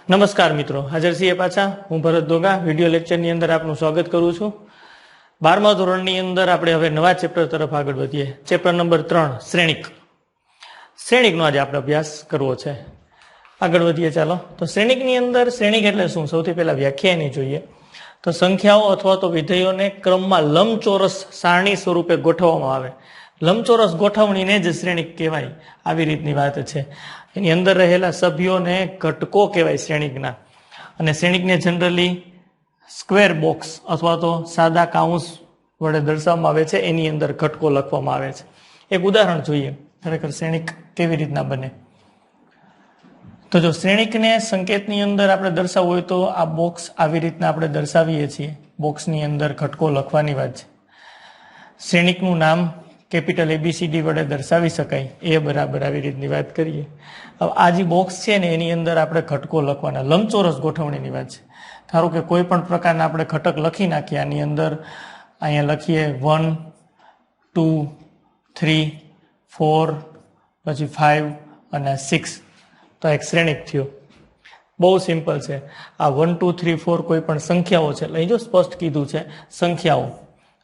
નમસ્કાર મિત્રો, હાજર છીએ પાછા. હું ભરત દોગા વિડીયો લેક્ચરની અંદર આપનું સ્વાગત કરું છું. 12મા ધોરણની અંદર આપણે હવે નવા ચેપ્ટર તરફ આગળ વધીએ. ચેપ્ટર નંબર 3 શ્રેણિક. શ્રેણિકનો આજે આપણે અભ્યાસ કરવો છે. આગળ વધીએ ચાલો. તો શ્રેણિકની અંદર શ્રેણિક એટલે શું? સૌથી પહેલા વ્યાખ્યા એની જોઈએ. તો સંખ્યાઓ અથવા તો વિધેયોને ક્રમમાં લંબચોરસ સારણી સ્વરૂપે ગોઠવવામાં આવે. લંબચોરસ ગોઠવણીને જ શ્રેણિક કહેવાય. આવી રીતની વાત છે. એની અંદર રહેલા સભ્યોને ઘટકો કહેવાય શ્રેણિકના. અને શ્રેણિકને જનરલી સ્ક્વેર બોક્સ અથવા તો સાદા કાઉન્સ વડે દર્શાવવામાં આવે છે. એની અંદર ઘટકો લખવામાં આવે છે. એક ઉદાહરણ જોઈએ ખરેખર શ્રેણિક કેવી રીતના બને. તો જો શ્રેણિકને સંકેતની અંદર આપણે દર્શાવવું હોય તો આ બોક્સ આવી રીતના આપણે દર્શાવીએ છીએ. બોક્સની અંદર ઘટકો લખવાની વાત છે. શ્રેણિકનું નામ કેપિટલ ABCD વડે દર્શાવી શકાય એ બરાબર આવી રીતની વાત કરીએ. હવે આ જે બોક્સ છે ને એની અંદર આપણે ઘટકો લખવાના. લંબચોરસ ગોઠવણીની વાત છે. ધારો કે કોઈ પણ પ્રકારના આપણે ઘટક લખી નાખીએ. આની અંદર અહીંયા લખીએ 1 2 3 4 પછી 5 અને 6. તો એક શ્રેણિક થયો. બહુ સિમ્પલ છે. આ 1 2 3 4 કોઈ પણ સંખ્યાઓ છે. લઈ જો સ્પષ્ટ કીધું છે સંખ્યાઓ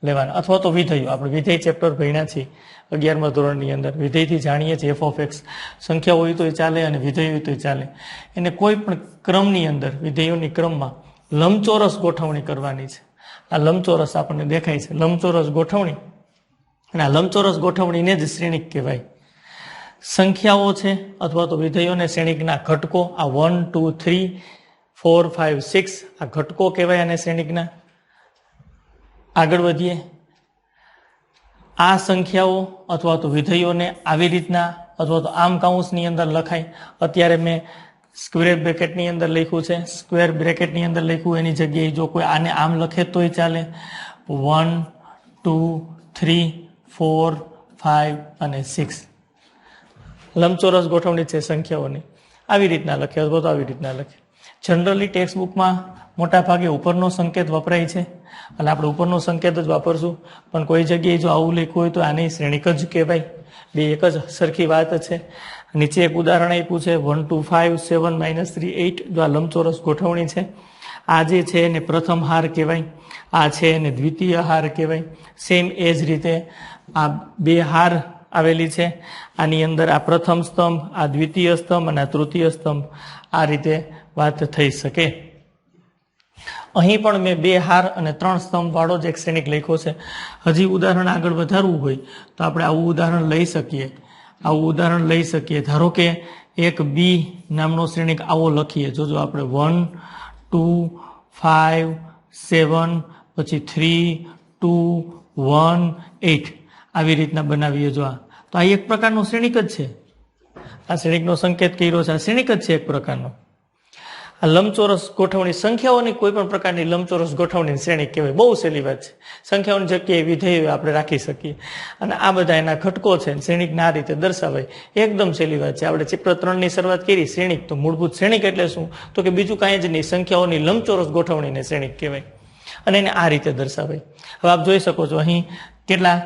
લેવાના અથવા તો વિધેયો. આપણે વિધેય ચેપ્ટર ભણ્યા છીએ 11મા ધોરણની અંદર. વિધેયથી જાણીએ છીએ f(x). સંખ્યા હોય તો ચાલે અને વિધેય હોય તો ચાલે. એને કોઈ પણ ક્રમની અંદર વિધેયોની ક્રમમાં લંબચોરસ ગોઠવણી કરવાની છે. આ લંબચોરસ આપણને દેખાય છે. લંબચોરસ ગોઠવણી. અને આ લંબચોરસ ગોઠવણીને જ શ્રેણિક કહેવાય. સંખ્યાઓ છે અથવા તો વિધેયોને શ્રેણિકના ઘટકો આ 1 2 3 4 5 6 આ ઘટકો કહેવાય અને શ્રેણિકના. આગળ વધીએ. આ સંખ્યાઓ અથવા તો વિધેયોને આવી રીતના અથવા તો આમ કાઉન્સની અંદર લખાય. અત્યારે મેં સ્ક્વેર બ્રેકેટની અંદર લખ્યું છે. સ્ક્વેર બ્રેકેટની અંદર લખ્યું એની જગ્યાએ જો કોઈ આને આમ લખે તોય ચાલે. 1 2 3 4 5 અને 6 લંબચોરસ ગોઠવણી છે સંખ્યાઓની. આવી રીતના લખે અથવા તો આવી રીતના લખે. જનરલી ટેક્સ્ટ બુકમાં મોટા ભાગે ઉપરનો સંકેત વપરાય છે અને આપણે ઉપરનો સંકેત જ વાપરશું. પણ કોઈ જગ્યાએ જો આવું લખ્યું હોય તો આની શ્રેણિક જ કહેવાય. બે એક જ સરખી વાત છે. નીચે એક ઉદાહરણ આપ્યું છે 1 2 5 7 -3 8. જો આ લંબચોરસ ગોઠવણી છે. આ જે છે એને પ્રથમ હાર કહેવાય. આ છે એને દ્વિતીય હાર કહેવાય. સેમ એ જ રીતે આ બે હાર આવેલી છે. આની અંદર આ પ્રથમ સ્તંભ, આ દ્વિતીય સ્તંભ અને આ તૃતીય સ્તંભ. આ રીતે વાત થઈ શકે. અહીં પણ મેં 2 હાર અને 3 સ્તંભ વાળો જ એક શ્રેણિક લખ્યો છે. હજી ઉદાહરણ આગળ વધારવું હોય તો આપણે આવું ઉદાહરણ લઈ શકીએ. ધારો કે એક બી નામનો શ્રેણિક આવો લખીએ. જોજો આપણે 1 2 5 7 પછી 3 2 1 8 આવી રીતના બનાવીએ. જો તો આ એક પ્રકારનો શ્રેણિક જ છે. આ શ્રેણિકનો સંકેત કર્યો છે. આ શ્રેણિક જ છે એક પ્રકારનો. આ લંબચોરસ ગોઠવણી સંખ્યાઓની કોઈ પણ પ્રકારની લંબચોરસ ગોઠવણી શ્રેણિક કહેવાય. બહુ સહેલી વાત છે. સંખ્યાઓની જગ્યાએ વિધેયો આપણે રાખી શકીએ અને આ બધા એના ઘટકો છે. શ્રેણિકને આ રીતે દર્શાવાય. એકદમ સહેલી વાત છે. આપણે ચેપ્ટર 3ની શરૂઆત કરી શ્રેણિક. તો મૂળભૂત શ્રેણિક એટલે શું? તો કે બીજું કાંઈ જ નહીં, સંખ્યાઓની લંબચોરસ ગોઠવણીને શ્રેણિક કહેવાય અને એને આ રીતે દર્શાવાય. હવે આપ જોઈ શકો છો અહીં કેટલા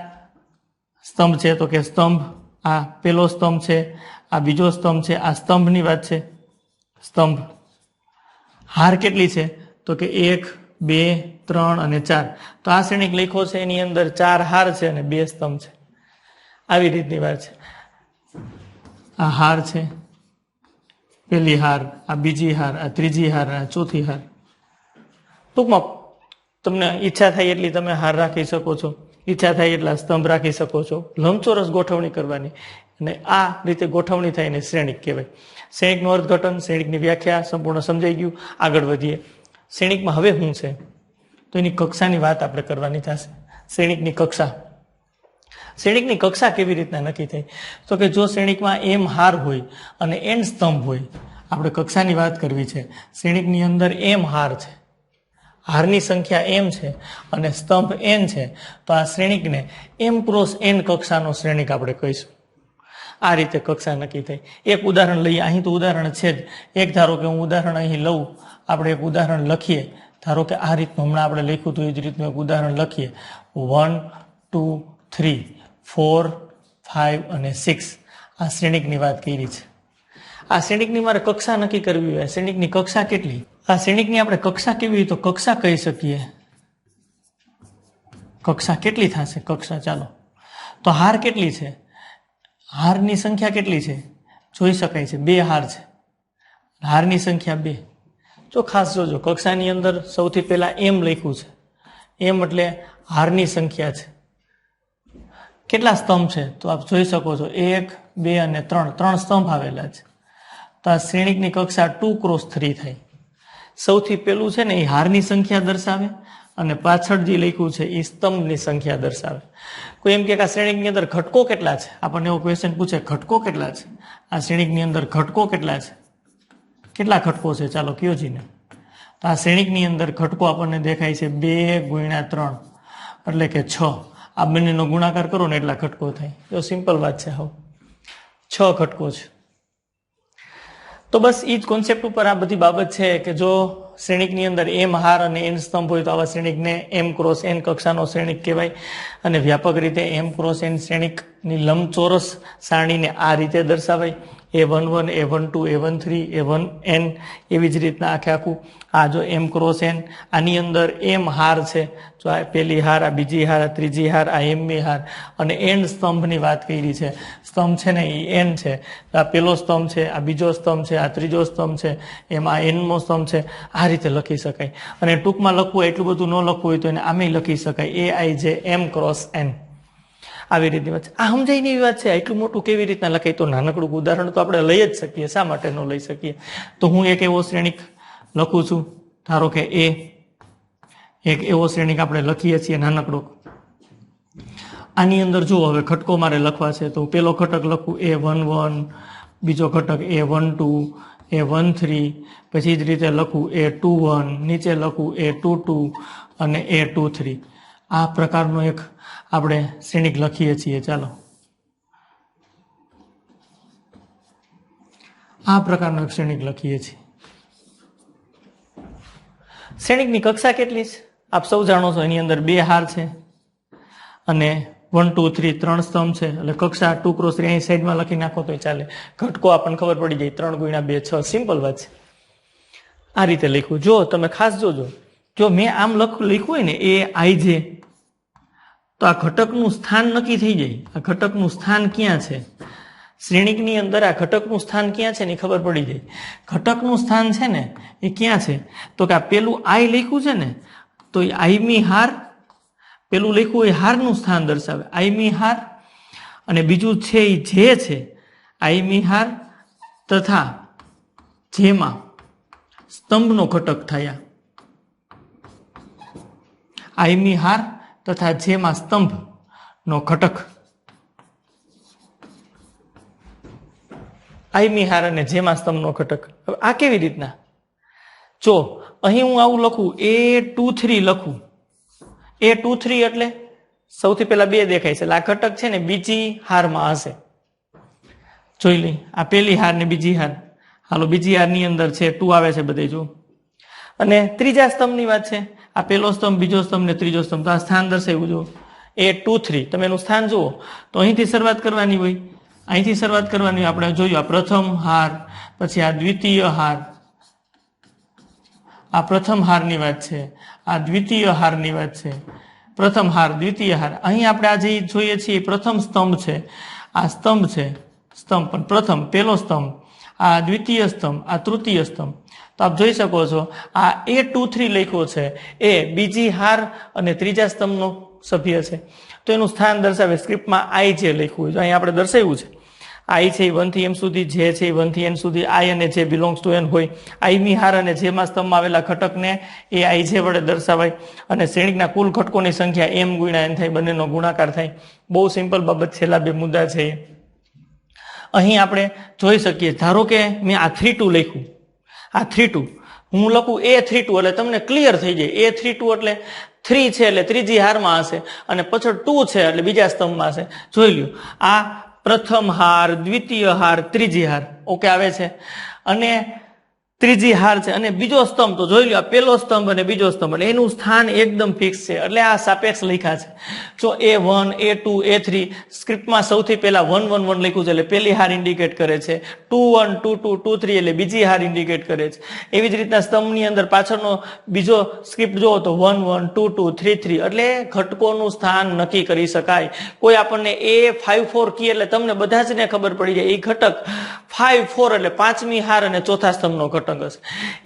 સ્તંભ છે. તો કે સ્તંભ આ પેલો સ્તંભ છે, આ બીજો સ્તંભ છે, આ સ્તંભની વાત છે. સ્તંભ હાર કેટલી છે? તો કે 1 2 3 અને 4. તો આ શ્રેણિક લખ્યો છે એની અંદર 4 હાર છે અને 2 સ્તંભ છે. આવી રીતની વાત છે. આ હાર છે, પેલી હાર, આ બીજી હાર, આ ત્રીજી હાર, આ ચોથી હાર. ટૂંકમાં તમને ઈચ્છા થાય એટલી તમે હાર રાખી શકો છો. ઈચ્છા થાય એટલા સ્તંભ રાખી શકો છો. લંબચોરસ ગોઠવણી કરવાની અને આ રીતે ગોઠવણી થાય એને શ્રેણિક કહેવાય. શ્રેણિકનું અર્થઘટન, શ્રેણિકની વ્યાખ્યા સંપૂર્ણ સમજાઈ ગયું. આગળ વધીએ. શ્રેણિકમાં હવે શું છે? તો એની કક્ષાની વાત આપણે કરવાની થશે. શ્રેણિકની કક્ષા. શ્રેણિકની કક્ષા કેવી રીતના નક્કી થઈ? તો કે જો શ્રેણિકમાં m હાર હોય અને n સ્તંભ હોય. આપણે કક્ષાની વાત કરવી છે. શ્રેણિકની અંદર m હાર છે, હારની સંખ્યા m છે અને સ્તંભ n છે. તો આ શ્રેણિકને m×n કક્ષાનો શ્રેણિક આપણે કહીશું. આ રીતે કક્ષા નક્કી થઈ. એક ઉદાહરણ લઈએ. અહીં તો ઉદાહરણ છે જ. એક ધારો કે હું ઉદાહરણ અહીં લઉં. આપણે એક ઉદાહરણ લખીએ. ધારો કે આ રીતનું હમણાં આપણે લખ્યું હતું એ જ રીતનું એક ઉદાહરણ લખીએ. 1 2 3 4 5 અને 6 આ શ્રેણિકની વાત કરી છે. આ શ્રેણિકની મારે કક્ષા નક્કી કરવી હોય, શ્રેણિકની કક્ષા કેટલી? આ શ્રેણિકની આપણે કક્ષા કેવી હોય તો કક્ષા કહી શકીએ. કક્ષા કેટલી થશે? કક્ષા ચાલો તો હાર કેટલી છે? હારની સંખ્યા કેટલી છે? જોઈ શકાય છે 2 હાર છે. હારની સંખ્યા 2. જો ખાસ જોજો, કક્ષાની અંદર સૌથી પહેલા એમ લખ્યું છે. એમ એટલે હારની સંખ્યા છે. કેટલા સ્તંભ છે તો આપ જોઈ શકો છો 1, 2 અને 3. 3 સ્તંભ આવેલા છે. તો આ શ્રેણિકની કક્ષા 2 × 3 થાય. સૌથી પહેલું છે ને એ હારની સંખ્યા દર્શાવે અને પાછળ જે લખ્યું છે એ સ્તંભની સંખ્યા દર્શાવે. કોઈ એમ કે આ શ્રેણિકની અંદર ઘટકો કેટલા છે? આપણને એવો ક્વેશ્ચન પૂછે, ઘટકો કેટલા છે? આ શ્રેણિકની અંદર ઘટકો કેટલા છે? કેટલા ઘટકો છે? ચાલો કયો જીને. તો આ શ્રેણિકની અંદર ઘટકો આપણને દેખાય છે 2 × 3 એટલે કે 6. આ બંનેનો ગુણાકાર કરો ને એટલા ઘટકો થાય. જો સિમ્પલ વાત છે. હવે 6 ઘટકો છે. તો બસ એ જ કોન્સેપ્ટ ઉપર આ બધી બાબત છે કે જો શ્રેણિકની અંદર એમ હાર અને n સ્તંભ હોય તો આવા શ્રેણિકને m × n કક્ષાનો શ્રેણિક કહેવાય. અને વ્યાપક રીતે m × n શ્રેણિકની લંબચોરસ સારણીને આ રીતે દર્શાવાય. A11, A12, A13, A1n એવી જ રીતના આખું. આ જો m × n, આની અંદર m હાર છે. જો આ પહેલી હાર, આ બીજી હાર, આ ત્રીજી હાર, આ mમી હાર અને n સ્તંભની વાત કરી છે. સ્તંભ છે ને એ n છે. આ પહેલો સ્તંભ છે, આ બીજો સ્તંભ છે, આ ત્રીજો સ્તંભ છે, એમાં nમો સ્તંભ છે. આ રીતે લખી શકાય. અને ટૂંકમાં લખવું હોય, એટલું બધું ન લખવું હોય તો એને આમે લખી શકાય Aij m × n. આવી રીતની વાત છે. આ સમજાય એવી વાત છે. એટલું મોટું કેવી રીતના લખાય? તો નાનકડું ઉદાહરણ તો આપણે લઈ જ શકીએ. શા માટે ન લઈ શકીએ? તો હું એક એવો શ્રેણિક લખું છું, ધારો કે A. એક એવો શ્રેણિક આપણે લખીએ છીએ નાનકડો. આની અંદર જુઓ, હવે ઘટકો મારે લખવા છે તો પેલો ઘટક લખું A11, બીજો ઘટક A12, A13, પછી જ રીતે લખું A21, નીચે લખું A22 અને A23. આ પ્રકારનો એક આપણે શ્રેણિક લખીએ છીએ. ચાલો આ પ્રકારનો એક શ્રેણિક લખીએ છીએ. શ્રેણિકની કક્ષા કેટલી છે આપ સૌ જાણો છો. એની અંદર 2 હાર છે અને 1, 2, 3 3 સ્તંભ છે. એટલે કક્ષા 2 × 3 અહીં સાઈડમાં લખી નાખો તો ચાલે. ઘટકો આપણને ખબર પડી જાય 3 × 2 6. સિમ્પલ વાત છે. આ રીતે લખ્યું. જો તમે ખાસ જોજો, જો મેં આમ લખ્યું હોય ને Aij, તો આ ઘટકનું સ્થાન નક્કી થઈ જાય. આ ઘટકનું સ્થાન ક્યાં છે શ્રેણિકની અંદર? આ ઘટકનું સ્થાન ક્યાં છે ને ખબર પડી જાય. ઘટકનું સ્થાન છે ને એ ક્યાં છે? તો કે આ પેલું I લખ્યું છે ને, તો એ આઈમી હાર, પેલું લખ્યું એ હારનું સ્થાન દર્શાવે, આઈમી હાર. અને બીજું છે એ જે છે આઈમી હાર તથા જેમાં સ્તંભનો ઘટક થયા. આઈમી હાર તથા જેમાં સ્તંભનો ઘટક. આઈમી હાર અને જેમાં સ્તંભનો ઘટક. હવે આ કેવી રીતના? જો અહીં હું આવું લખું, A23 લખું. A23 એટલે સૌથી પહેલા 2 દેખાય છે. એટલે આ ઘટક છે ને બીજી હારમાં હશે. જોઈ લઈ, આ પહેલી હાર ને બીજી હાર. હાલો બીજી હારની અંદર છે 2 આવે છે બધે. જો અને ત્રીજા સ્તંભની વાત છે. આ પહેલો સ્તંભ, બીજો સ્તંભ ને ત્રીજો સ્તંભ. તો આ સ્થાન દર્શાવ્યું. જો A23, તમે એનું સ્થાન જુઓ તો અહીંથી શરૂઆત કરવાની હોય. અહીંથી શરૂઆત કરવાની હોય. આપણે જોયું આ પ્રથમ હાર, પછી આ દ્વિતીય હાર. આ પ્રથમ હારની વાત છે, આ દ્વિતીય હારની વાત છે. પ્રથમ હાર, દ્વિતીય હાર. અહીં આપણે આજે જોઈએ છીએ પ્રથમ સ્તંભ છે. આ સ્તંભ છે, સ્તંભ પણ પ્રથમ, પહેલો સ્તંભ. આ દ્વિતીય સ્તંભ, આ તૃતીય સ્તંભ. તો આપ જોઈ શકો છો આ A23 લખ્યો છે એ બીજી હાર અને ત્રીજા સ્તંભનો સભ્ય છે. તો એનું સ્થાન દર્શાવે. સ્ક્રિપ્ટમાં I જે લખ્યું હોય, અહીં આપણે દર્શાવ્યું છે. I છે 1 થી m સુધી, જે છે 1 થી n સુધી, I અને જે બિલોંગ્સ ટુ n હોય. આઈમી હાર અને જેમાં સ્તંભમાં આવેલા ઘટકને એ Ij વડે દર્શાવાય. અને શ્રેણિકના કુલ ઘટકોની સંખ્યા m × n થાય, બંનેનો ગુણાકાર થાય. બહુ સિમ્પલ બાબત. છેલ્લા 2 મુદ્દા છે. અહીં આપણે જોઈ શકીએ, ધારો કે મેં આ 32 લખ્યું. આ 32 હું લખું A32 એટલે તમને ક્લિયર થઈ જાય. A32 એટલે 3 છે એટલે ત્રીજી હારમાં હશે અને પાછળ 2 છે એટલે બીજા સ્તંભમાં હશે. જોઈ લ્યો, આ પ્રથમ હાર, દ્વિતીય હાર, ત્રીજી હાર. ઓકે આવે છે. અને ત્રીજી હાર છે અને બીજો સ્તંભ તો જોઈ લો, પહેલો સ્તંભ અને બીજો સ્તંભ એટલે એનું સ્થાન એકદમ ફિક્સ છે, એટલે આ સાપેક્ષ લખ્યા છે. જો A1 A2 A3 સ્ક્રિપ્ટમાં સૌથી પહેલા 1 1 1 લખ્યું છે એટલે પહેલી હાર ઇન્ડિકેટ કરે છે, 2 1 2 2 2 3 એટલે બીજી હાર ઇન્ડિકેટ કરે છે. એવી જ રીતના સ્તંભની અંદર પાછળનો બીજો સ્ક્રિપ્ટ જુઓ તો 1 1 2 2 3 3 એટલે ઘટકોનું સ્થાન નક્કી કરી શકાય. કોઈ આપણને A5 4 કી એટલે તમને બધા જ ને ખબર પડી જાય એ ઘટક 5 4 એટલે પાંચમી હાર અને ચોથા સ્તંભનો ઘટક હશે,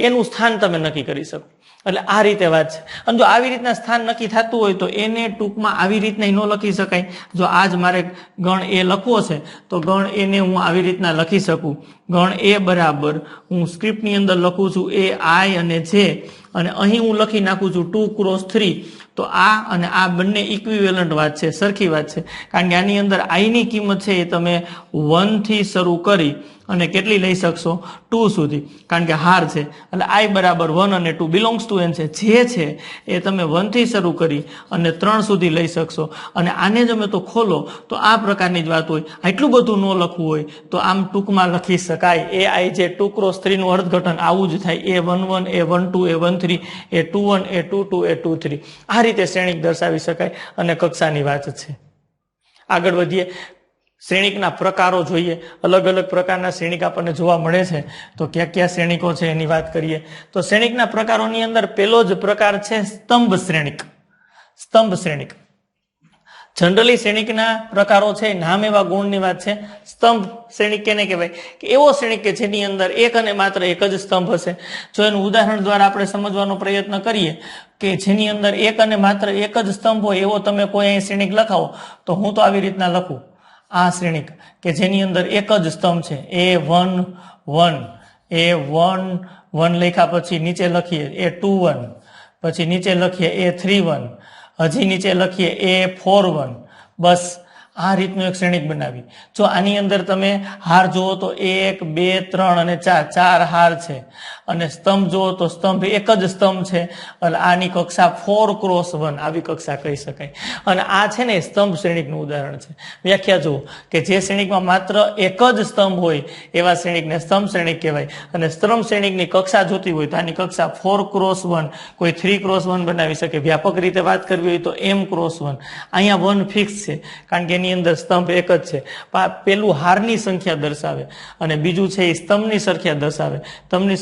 એનું સ્થાન તમે નક્કી કરી શકો. એટલે આ રીતે વાત છે. અને જો આવી રીતના સ્થાન નક્કી થતું હોય તો એને ટૂંકમાં આવી રીતના ન લખી શકાય. જો આજ મારે ગણ એ લખવો છે તો ગણ એને હું આવી રીતના લખી શકું. ગણ એ બરાબર હું સ્ક્રિપ્ટની અંદર લખું છું એ આઈ અને જે, અને અહીં હું લખી નાખું છું 2 ક્રોસ 3. તો આ અને આ બંને ઇક્વિવેલન્ટ વાત છે, સરખી વાત છે. કારણ કે આની અંદર આઈની કિંમત છે એ તમે 1 થી શરૂ કરી અને કેટલી લઈ શકશો 2 સુધી, કારણ કે હાર છે એટલે આઈ બરાબર 1 અને 2 બિલોંગ્સ ટુ એન છે. જે છે એ તમે 1 થી શરૂ કરી અને 3 સુધી લઈ શકશો. અને આને જ અમે તો ખોલો તો આ પ્રકારની જ વાત હોય. આટલું બધું ન લખવું હોય તો આમ ટૂંકમાં લખી શકાય. એ આઈ જે 2 ક્રોસ 3 નું અર્થઘટન આવું જ થાય. A11 A12 A13 A21 A22 A23 આ રીતે શ્રેણિક દર્શાવી શકાય અને કક્ષાની વાત છે. આગળ વધીએ. શ્રેણિકના પ્રકારો જોઈએ. અલગ અલગ પ્રકારના શ્રેણિક આપણને જોવા મળે છે. તો કયા કયા શ્રેણિકો છે એની વાત કરીએ તો શ્રેણિકના પ્રકારોની અંદર પહેલો જ પ્રકાર છે સ્તંભ શ્રેણિક. સ્તંભ શ્રેણિક જનરલી શ્રેણિકના પ્રકારો છે નામ એવા ગુણની વાત છે. સ્તંભ શ્રેણિક કેને કહેવાય કે એવો શ્રેણિક કે જેની અંદર એક અને માત્ર એક જ સ્તંભ હશે. જો એનું ઉદાહરણ દ્વારા આપણે સમજવાનો પ્રયત્ન કરીએ કે જેની અંદર એક અને માત્ર એક જ સ્તંભ હોય એવો તમે કોઈ અહીં શ્રેણિક લખાવો તો હું તો આવી રીતના લખું. આ શ્રેણિક કે જેની અંદર એક જ સ્તંભ છે A1 1 A1 1 લખ્યા પછી નીચે લખીએ A21 પછી નીચે લખીએ A31 હજી નીચે લખીએ A41. બસ આ રીતનું એક શ્રેણિક બનાવી. જો આની અંદર તમે હાર જુઓ તો 1 2 3 અને 4 ચાર હાર છે અને સ્તંભ જુઓ તો સ્તંભ એક જ સ્તંભ છે એટલે આની કક્ષા 4 ક્રોસ 1 આવી કક્ષા કહી શકાય. અને આ છે ને સ્તંભ શ્રેણિકનું ઉદાહરણ છે. વ્યાખ્યા જુઓ કે જે શ્રેણિકમાં માત્ર એક જ સ્તંભ હોય એવા શ્રેણિકને સ્તંભ શ્રેણિક કહેવાય. અને સ્તંભ શ્રેણિકની કક્ષા જોતી હોય તો આની કક્ષા 4 ક્રોસ 1 કોઈ 3 ક્રોસ 1 બનાવી શકે. વ્યાપક રીતે વાત કરવી હોય તો m ક્રોસ 1. અહીંયા 1 ફિક્સ છે કારણ કે એની અંદર સ્તંભ એક જ છે. પેલું હારની સંખ્યા દર્શાવે અને બીજું છે એ સ્તંભની સંખ્યા દર્શાવે.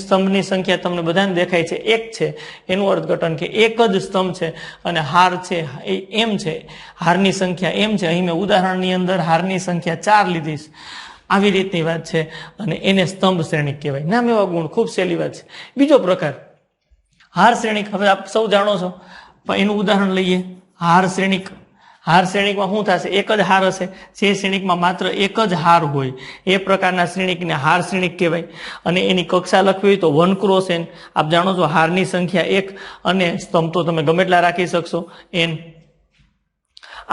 સ્તંભની સંખ્યા તમને બધાને દેખાય છે એક છે એનું અર્થઘટન કે એક જ સ્તંભ છે અને હાર છે એ એમ છે. હારની સંખ્યા એમ છે. અહીં મેં ઉદાહરણની અંદર હારની સંખ્યા 4 લીધી છે. આવી રીતની વાત છે અને એને સ્તંભ શ્રેણિક કહેવાય. નામ એવા ગુણ ખૂબ સહેલી વાત છે. બીજો પ્રકાર હાર શ્રેણિક. હવે આપ સૌ જાણો છો પણ એનું ઉદાહરણ લઈએ. હાર શ્રેણિક. હાર શ્રેણિકમાં શું થશે? એક જ હાર હશે. જે શ્રેણિકમાં માત્ર એક જ હાર હોય એ પ્રકારના શ્રેણિકને હાર શ્રેણિક કહેવાય. અને એની કક્ષા લખવી હોય તો 1 ક્રોસ n. આપ જાણો છો હારની સંખ્યા 1 અને સ્તંભ તો તમે ગમે એટલા રાખી શકશો n.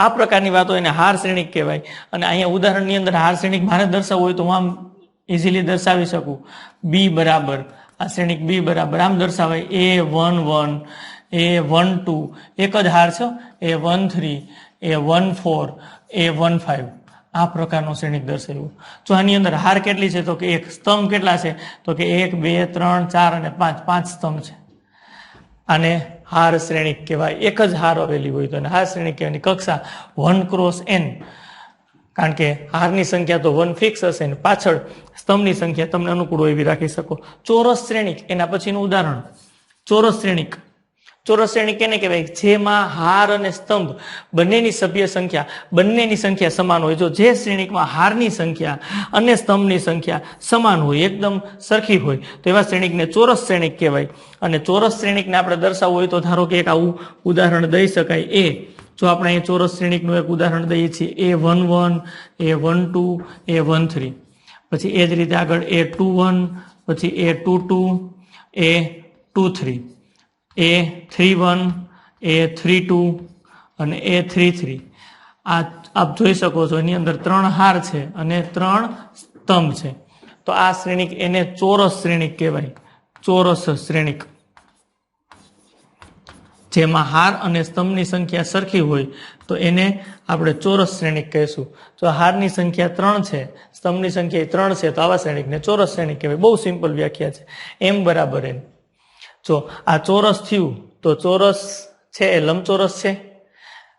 આ પ્રકારની વાતો એને હાર શ્રેણિક કહેવાય. અને અહીંયા ઉદાહરણની અંદર હાર શ્રેણિક મારે દર્શાવવું હોય તો હું આમ ઇઝીલી દર્શાવી શકું. B બરાબર આ શ્રેણિક B બરાબર આમ દર્શાવાય A11 A12 એક જ હાર છે A13 A14 A15 આ પ્રકારનું શ્રેણિક દર્શાવ્યું. જો આની અંદર હાર કેટલી છે તો કે એક. સ્તંભ કેટલા છે તો કે 1 2 3 4 અને 5 5 સ્તંભ છે. આને હાર શ્રેણિક કહેવાય. એક જ હાર આવેલી હોય તો હાર શ્રેણિક કહેવાય. કક્ષા 1 ક્રોસ n કારણ કે હારની સંખ્યા તો 1 ફિક્સ હશે ને પાછળ સ્તંભની સંખ્યા તમને અનુકૂળ હોય એવી રાખી શકો. ચોરસ શ્રેણિક એના પછીનું ઉદાહરણ. ચોરસ શ્રેણિક. ચોરસ શ્રેણિક કેને કહેવાય? જેમાં હાર અને સ્તંભ બંનેની સભ્ય સંખ્યા બંનેની સંખ્યા સમાન હોય. જો જે શ્રેણિકમાં હારની સંખ્યા અને સ્તંભની સંખ્યા સમાન હોય એકદમ સરખી હોય તો એવા શ્રેણિકને ચોરસ શ્રેણિક કહેવાય. અને ચોરસ શ્રેણિકને આપણે દર્શાવવું હોય તો ધારો કે એક આવું ઉદાહરણ દઈ શકાય. જો આપણે અહીં ચોરસ શ્રેણિકનું એક ઉદાહરણ દઈએ છીએ A11 A12 A13 પછી એ જ રીતે આગળ A21 પછી A22 A23 A31 A32 અને A33 આ આપ જોઈ શકો છો. એની અંદર 3 હાર છે અને 3 સ્તંભ છે. તો આ શ્રેણિક એને ચોરસ શ્રેણિક કહેવાય. ચોરસ શ્રેણિક. જેમાં હાર અને સ્તંભની સંખ્યા સરખી હોય તો એને આપણે ચોરસ શ્રેણિક કહીશું. જો હારની સંખ્યા 3 છે, સ્તંભની સંખ્યા 3 છે, તો આવા શ્રેણિકને ચોરસ શ્રેણિક કહેવાય. બહુ સિમ્પલ વ્યાખ્યા છે. m બરાબર n. જો આ ચોરસ થયું તો ચોરસ છે એ લંબચોરસ છે.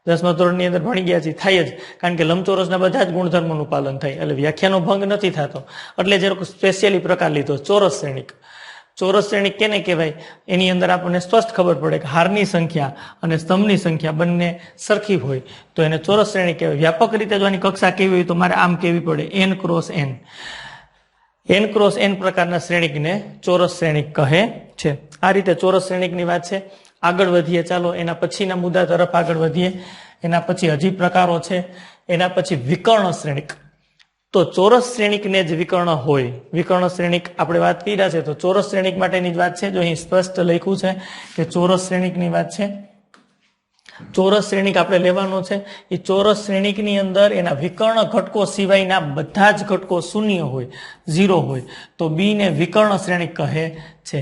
10મા ધોરણની અંદર ભણી ગયા છે, થાય જ, કારણ કે લંબચોરસના બધા જ ગુણધર્મોનું પાલન થાય, એટલે વ્યાખ્યાનો ભંગ નથી થતો. એટલે જે સ્પેશિયલી પ્રકાર લીધો ચોરસ શ્રેણિક. ચોરસ શ્રેણિક કેને કહેવાય? એની અંદર આપણને સ્પષ્ટ ખબર પડે કે હારની સંખ્યા અને સ્તંભની સંખ્યા બંને સરખી હોય તો એને ચોરસ શ્રેણિક કહેવાય. વ્યાપક રીતે જો આની કક્ષા કેવી હોય તો મારે આમ કેવી પડે, n cross n. n cross n પ્રકારના શ્રેણિકને ચોરસ શ્રેણિક કહે છે. આ રીતે ચોરસ શ્રેણિકની વાત છે. આગળ વધીએ, ચાલો એના પછીના મુદ્દા તરફ આગળ વધીએ. એના પછી હજી પ્રકારો છે. એના પછી વિકર્ણ શ્રેણિક. તો ચોરસ શ્રેણિકને જ વિકર્ણ હોય. વિકર્ણ શ્રેણિક આપણે વાત કર્યા છે, તો ચોરસ શ્રેણિક માટેની જ વાત છે. જો અહીં સ્પષ્ટ લખ્યું છે કે ચોરસ શ્રેણિકની વાત છે. ચોરસ શ્રેણિક આપણે લેવાનો છે. એ ચોરસ શ્રેણિકની અંદર એના વિકર્ણ ઘટકો સિવાયના બધા જ ઘટકો શૂન્ય હોય, 0 હોય, તો બી ને વિકર્ણ શ્રેણિક કહે છે.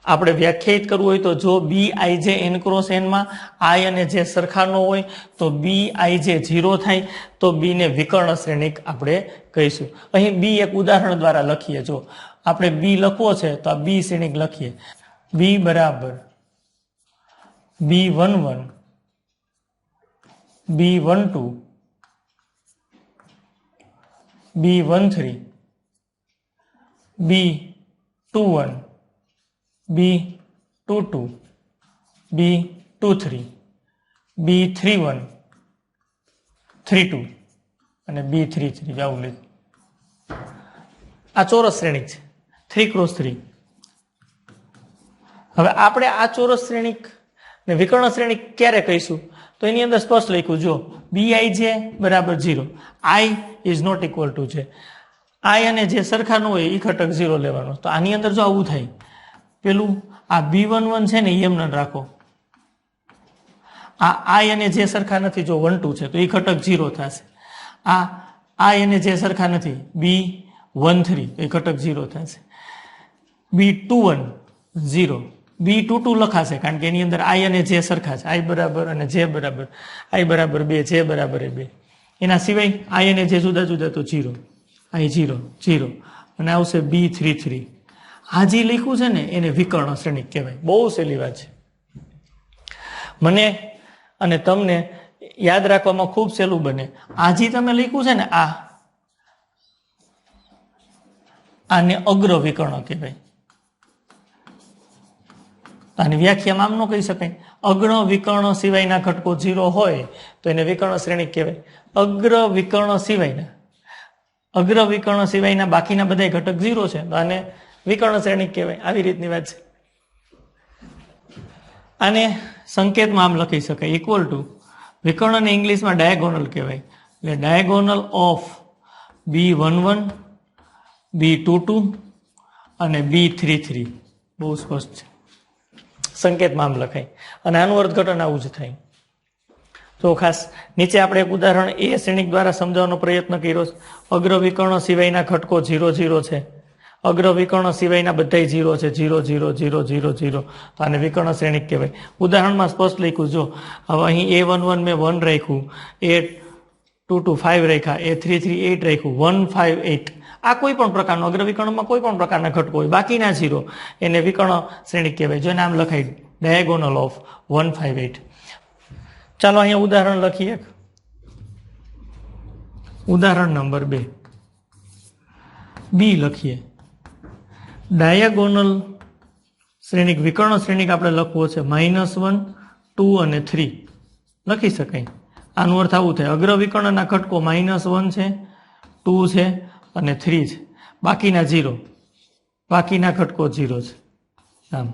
આપણે વ્યાખ્યાયિત કરવું હોય તો જો બી આઈ જે n ક્રોસ n માં આઈ અને જે સરખા ન હોય તો બી આઈ જે 0 થાય તો બી ને વિકર્ણ શ્રેણિક આપણે કહીશું. અહીં બી એક ઉદાહરણ દ્વારા લખીએ. જો આપણે બી લખવો છે તો આ બી શ્રેણિક લખીએ. બી બરાબર B11 B12 B13 B21 B22 B23 B31 32 અને B33 આવું લીધું. આ ચોરસ શ્રેણિક છે, 3 ક્રોસ 3. હવે આપણે આ ચોરસ શ્રેણિક ને વિકર્ણ શ્રેણિક ક્યારે કહીશું તો એની અંદર સ્પષ્ટ લખ્યું. જો Bij બરાબર 0, I is not equal to છે. I અને જે સરખા ન હોય એ ઘટક 0 લેવાનો. તો આની અંદર જો આવું થાય, પેલું આ B11 છે ને એમ ન રાખો. આ I અને જે સરખા નથી, જો 1 2 છે તો એ ઘટક 0 થશે. આ I અને જે સરખા નથી, B13 એ ઘટક 0 થશે. B21 0, B22 લખાશે કારણ કે એની અંદર I અને જે સરખા છે. I બરાબર અને J બરાબર, I બરાબર 2, J બરાબર 2. એના સિવાય I અને J જુદા જુદા તો 0, I 0 0 અને આવશે B33. આ જે લખ્યું છે ને એને વિકર્ણ શ્રેણિક કહેવાય. બહુ સહેલી વાત છે. મને અને તમને યાદ રાખવામાં ખૂબ સહેલું બને. આ જે તમે લખ્યું છે ને આને અગ્ર વિકર્ણ કહેવાય. આની વ્યાખ્યામાં આમ ન કહી શકાય. અગ્ર વિકર્ણ સિવાયના ઘટકો 0 હોય તો એને વિકર્ણ શ્રેણિક કહેવાય. અગ્ર વિકર્ણ સિવાયના બાકીના બધા ઘટક 0 છે તો આને વિકર્ણ શ્રેણિક કહેવાય. આવી રીતની વાત છે. આને સંકેતમાં આમ લખી શકાય, ઇક્વલ ટુ, વિકર્ણને ઇંગ્લિશમાં ડાયગોનલ કહેવાય. એટલે ડાયગોનલ ઓફ B11 B22 અને B33. બહુ સ્પષ્ટ છે. સંકેતમાં આમ લખાય અને આનું અર્થઘટન આવું જ થાય. તો ખાસ નીચે આપણે એક ઉદાહરણ એ શ્રેણિક દ્વારા સમજાવવાનો પ્રયત્ન કર્યો છે. અગ્ર વિકર્ણ સિવાયના ઘટકો 0 0 છે. અગ્ર વિકર્ણ સિવાયના બધા 0 છે, 0 0 0 0 0. તો આને વિકર્ણ શ્રેણિક કહેવાય. ઉદાહરણમાં સ્પષ્ટ લખ્યું. જો હવે અહીં A11 મેં 1 રાખ્યું, A22 5 રાખ્યા, A33 8 રાખ્યું, 1 5 8. આ કોઈ પણ પ્રકારનો અગ્ર વિકર્ણમાં કોઈ પણ પ્રકારના ઘટકો હોય, બાકીના 0, એને વિકર્ણ શ્રેણિક કહેવાય. જો નામ લખાય ડાયગોનલ ઓફ 1 5 8. ચાલો અહીંયા ઉદાહરણ લખીએ. ઉદાહરણ નંબર 2 બી લખીએ. ડાયાગોનલ શ્રેણિક, વિકર્ણ શ્રેણિક આપણે લખવો છે -1 2 અને 3 લખી શકાય. આનો અર્થ આવું થાય, અગ્ર વિકર્ણના ઘટકો -1 છે, 2 છે અને 3 છે, બાકીના 0, બાકીના ઘટકો 0 છે. આમ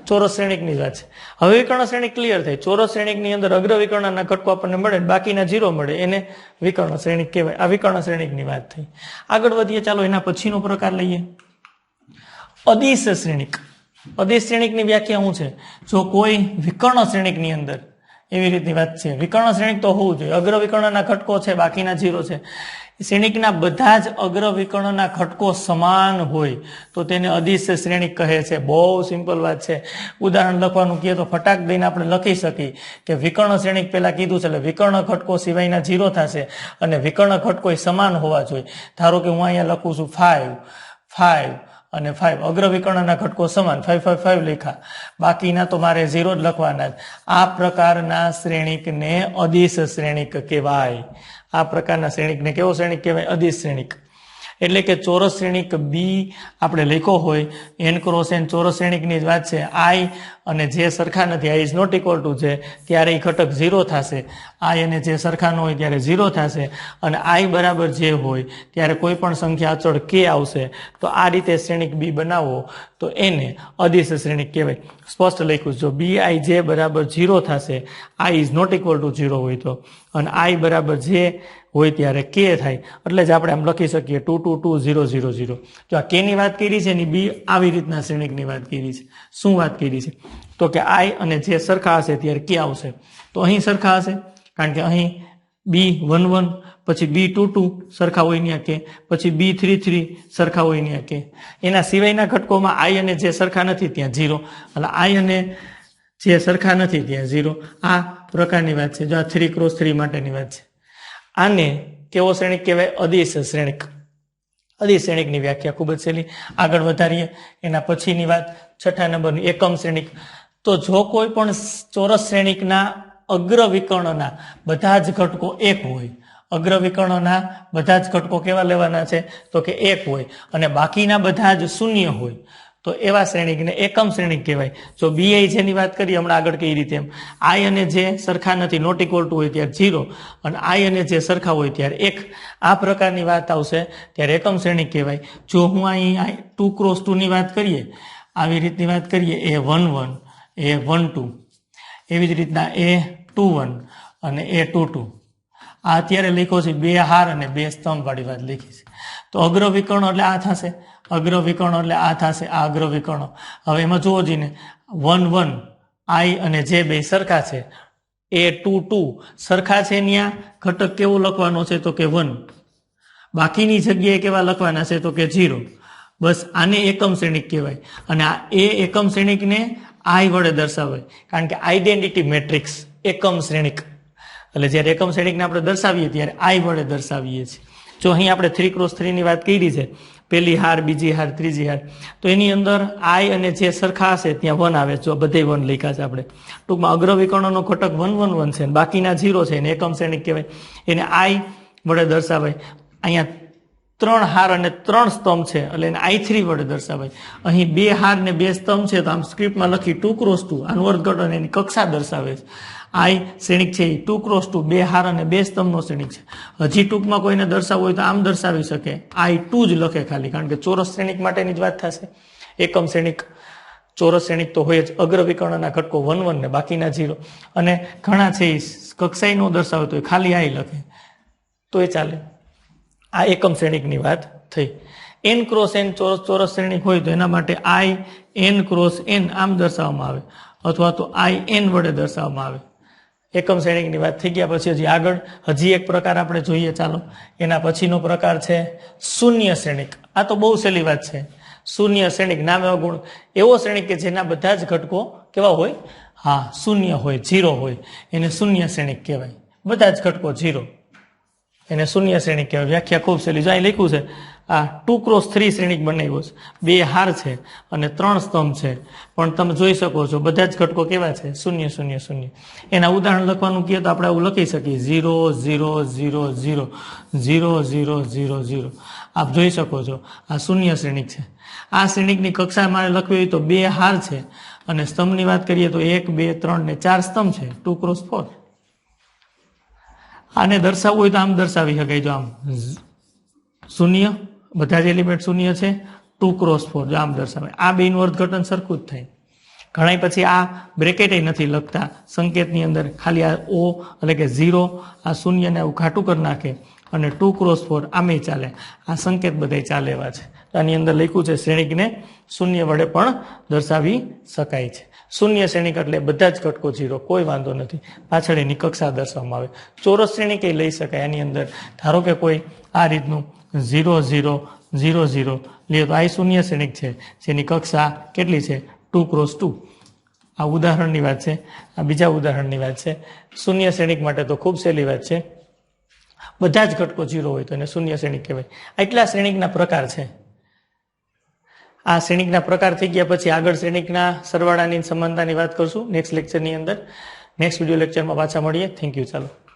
ચોરસ શ્રેણિકની વાત છે. હવે વિકર્ણ શ્રેણિક ક્લિયર થાય. ચોરસ શ્રેણિકની અંદર અગ્ર વિકર્ણના ઘટકો આપણને મળે, બાકીના 0 મળે, એને વિકર્ણ શ્રેણિક કહેવાય. આ વિકર્ણ શ્રેણિકની વાત થઈ. આગળ વધીએ. ચાલો એના પછીનો પ્રકાર લઈએ, અદિશ શ્રેણિક. અદિશ શ્રેણિકની વ્યાખ્યા શું છે? જો કોઈ વિકર્ણ શ્રેણિકની અંદર એવી રીતની વાત છે, વિકર્ણ શ્રેણિક તો હોવું જોઈએ, અગ્ર વિકર્ણના ઘટકો છે, બાકીના 0 છે, શ્રેણિકના બધા જ અગ્ર વિકર્ણના ઘટકો સમાન હોય તો તેને અદિશ શ્રેણિક કહે છે. બહુ સિમ્પલ વાત છે. ઉદાહરણ લખવાનું કહે તો ફટાક દઈને આપણે લખી શકીએ કે વિકર્ણ શ્રેણિક પેલા કીધું છે એટલે વિકર્ણ ઘટકો સિવાયના 0 થશે અને વિકર્ણ ઘટકો સમાન હોવા જોઈએ. ધારો કે હું અહીંયા લખું છું 5 5 અને 5 અગ્ર વિકર્ણના ઘટકો સમાન 5 5 5 લખ્યા, બાકીના તો મારે 0 જ લખવાના. આ પ્રકારના શ્રેણિકને અદિશ શ્રેણિક કહેવાય. આ પ્રકારના શ્રેણિકને કેવો શ્રેણિક કહેવાય? અદિશ શ્રેણિક. એટલે કે ચોરસ શ્રેણિક બી આપણે લખ્યો હોય n ક્રોસ n ચોરસ શ્રેણિકની જ વાત છે. I અને જે સરખા નથી, I is not equal to જે, ત્યારે એ ઘટક 0 થશે. I અને જે સરખા ન હોય ત્યારે 0 થશે અને I બરાબર જે હોય ત્યારે કોઈ પણ સંખ્યા અચળ k આવશે. તો આ રીતે શ્રેણિક બી બનાવો તો એને અદિશ શ્રેણિક કહેવાય. સ્પષ્ટ લખ્યું જો Bij બરાબર 0 થશે, I is not equal to 0 હોય તો, અને I બરાબર જે હોય ત્યારે k થાય, એટલે જ આપણે આમ લખી શકીએ 2 2 2 0 0 0. જો આ k ની વાત કરી છે ને બી આવી રીતના શ્રેણિકની વાત કરી છે. શું વાત કરી છે? તો કે I અને જે સરખા હશે ત્યારે k આવશે. તો અહીં સરખા હશે કારણ કે અહીં B1 1 પછી B2 2 સરખા હોય ત્યાં કે, પછી B3 3 સરખા હોય ત્યાં કે. એના સિવાયના ઘટકોમાં I અને જે સરખા નથી ત્યાં 0, એટલે I અને જે સરખા નથી ત્યાં 0. આ પ્રકારની વાત છે. જો આ 3 ક્રોસ 3 માટેની વાત છે. આને કેવો શ્રેણિક કહેવાય? અદિશ શ્રેણિક. અદિશ શ્રેણિકની વ્યાખ્યા ખૂબ જ સહેલી. આગળ વધારીએ. એના પછીની વાત 6થા નંબરની એકમ શ્રેણિક. તો જો કોઈ પણ ચોરસ શ્રેણિકના અગ્ર વિકર્ણના બધા જ ઘટકો 1 હોય, અગ્ર વિકર્ણના બધા જ ઘટકો કેવા લેવાના છે? તો કે 1 હોય અને બાકીના બધા જ શૂન્ય હોય તો એવા શ્રેણિકને એકમ શ્રેણિક કહેવાય. જો Bi જેની વાત કરીએ હમણાં આગળ કઈ રીતે એમ, I અને જે સરખા નથી નોટ ઇક્વલ ટુ હોય ત્યારે 0 અને I અને જે સરખા હોય ત્યારે 1. આ પ્રકારની વાત આવશે ત્યારે એકમ શ્રેણિક કહેવાય. જો હું અહીં 2 ક્રોસ 2 ની વાત કરીએ, આવી રીતની વાત કરીએ A1 1 A1 2, એવી જ રીતના A2 1 અને A2 2. આ અત્યારે લખ્યો છે 2 હાર અને 2 સ્તંભ વાળી વાત લખી છે. તો અગ્ર વિકર્ણ એટલે આ થશે, અગ્ર વિકર્ણ એટલે આ થશે, આ અગ્ર વિકર્ણ. હવે એમાં જુઓ જઈને 1 1 I અને જે બે સરખા છે, A2 2 સરખા છે, ત્યાં ઘટક કેવો લખવાનો છે? તો કે 1. બાકીની જગ્યાએ કેવા લખવાના છે? તો કે 0. બસ આને એકમ શ્રેણિક કહેવાય. અને આ એકમ શ્રેણિકને I વડે દર્શાવાય કારણ કે આઈડેન્ટિટી મેટ્રિક્સ એકમ શ્રેણિક. એટલે જ્યારે એકમ શ્રેણિકને આપણે દર્શાવીએ ત્યારે I વડે દર્શાવીએ છીએ. જો અહીં આપણે 3 ક્રોસ 3 ની વાત કરી છે, પહેલી હાર, બીજી હાર, ત્રીજી હાર, તો એની અંદર I અને જે સરખા હશે ત્યાં 1 આવે. જો બધે 1 લખ્યા છે આપણે. ટૂંકમાં અગ્ર વિકર્ણનો ઘટક 1 1 1 છે, બાકીના 0 છે, એને એકમ શ્રેણિક કહેવાય. એને I વડે દર્શાવાય. અહીંયા 3 હાર અને 3 સ્તંભ છે એટલે એને I3 વડે દર્શાવાય. અહીં 2 હાર ને 2 સ્તંભ છે તો આમ સ્ક્રિપ્ટમાં લખી 2 ક્રોસ 2, આનું અર્થઘટન એની કક્ષા દર્શાવે છે. I શ્રેણિક છે એ 2 ક્રોસ 2 2 હાર અને 2 સ્તંભનો શ્રેણિક છે. હજી ટૂંકમાં કોઈને દર્શાવવું હોય તો આમ દર્શાવી શકે, I2 જ લખે ખાલી, કારણ કે ચોરસ શ્રેણિક માટેની જ વાત થશે. એકમ શ્રેણિક ચોરસ શ્રેણિક તો હોય જ, અગ્ર વિકર્ણના ઘટકો 1 1 ને બાકીના 0. અને ઘણા છે એ કક્ષાએ ન દર્શાવે તો ખાલી I લખે તો એ ચાલે. આ એકમ શ્રેણિકની વાત થઈ. n ક્રોસ n ચોરસ શ્રેણિક હોય તો એના માટે I n ક્રોસ n આમ દર્શાવવામાં આવે અથવા તો I n વડે દર્શાવવામાં આવે. એકમ શ્રેણિકની વાત થઈ ગયા પછી હજી આગળ હજી એક પ્રકાર આપણે જોઈએ. ચાલો, એના પછીનો પ્રકાર છે શૂન્ય શ્રેણિક. આ તો બહુ સહેલી વાત છે. શૂન્ય શ્રેણિક, નામ એવો ગુણ, એવો શ્રેણિક કે જેના બધા જ ઘટકો કેવા હોય? હા, શૂન્ય હોય, 0 હોય, એને શૂન્ય શ્રેણિક કહેવાય. બધા જ ઘટકો 0, એને શૂન્ય શ્રેણિક કહેવાય. વ્યાખ્યા ખૂબ સહેલી. જો અહીં લખ્યું છે આ 2 ક્રોસ 3 શ્રેણિક બનાવ્યો છે, 2 હાર છે અને 3 સ્તંભ છે, પણ તમે જોઈ શકો છો બધા જ ઘટકો કેવા છે? 0 0 0. એના ઉદાહરણ લખવાનું કહે તો આપણે આવું લખી શકીએ 0 0 0 0 0 0 0 0. આપ જોઈ શકો છો આ શૂન્ય શ્રેણિક છે. આ શ્રેણિકની કક્ષા મારે લખવી હોય તો 2 હાર છે અને સ્તંભની વાત કરીએ તો 1 2 3 ને 4 સ્તંભ છે, 2 ક્રોસ 4. આને દર્શાવવું હોય તો આમ દર્શાવી શકાય. જો આમ શૂન્ય, બધા જ એલિમેન્ટ શૂન્ય છે, 2 ક્રોસ 4 જો આમ દર્શાવે. આ બેનું અર્થઘટન સરખું જ થાય. ઘણા પછી આ બ્રેકેટ નથી લખતા સંકેતની અંદર, ખાલી આ O એટલે કે 0, આ શૂન્યને આવું ઘાટું કરી નાખે અને 2 ક્રોસ 4 આમે ચાલે. આ સંકેત બધા ચાલે એવા છે. આની અંદર લખ્યું છે શ્રેણિકને શૂન્ય વડે પણ દર્શાવી શકાય છે. શૂન્ય શ્રેણિક એટલે બધા જ ઘટકો 0, કોઈ વાંધો નથી. પાછળ એની કક્ષા દર્શાવવામાં આવે. ચોરસ શ્રેણિક એ લઈ શકાય. એની અંદર ધારો કે કોઈ આ રીતનું 0 0 0 0 લે તો આ શૂન્ય શ્રેણિક છે જેની કક્ષા કેટલી છે 2 × 2. આ ઉદાહરણની વાત છે. આ બીજા ઉદાહરણની વાત છે. શૂન્ય શ્રેણિક માટે તો ખૂબ સહેલી વાત છે. બધા જ ઘટકો 0 હોય તો એને શૂન્ય શ્રેણિક કહેવાય. આટલા શ્રેણિકના પ્રકાર છે. આ શ્રેણિકના પ્રકાર થઈ ગયા પછી આગળ શ્રેણિકના સરવાળાની સમાનતાની વાત કરશું નેક્સ્ટ લેક્ચરની અંદર. નેક્સ્ટ વિડીયો લેક્ચરમાં પાછા મળીએ. Thank you. ચાલો.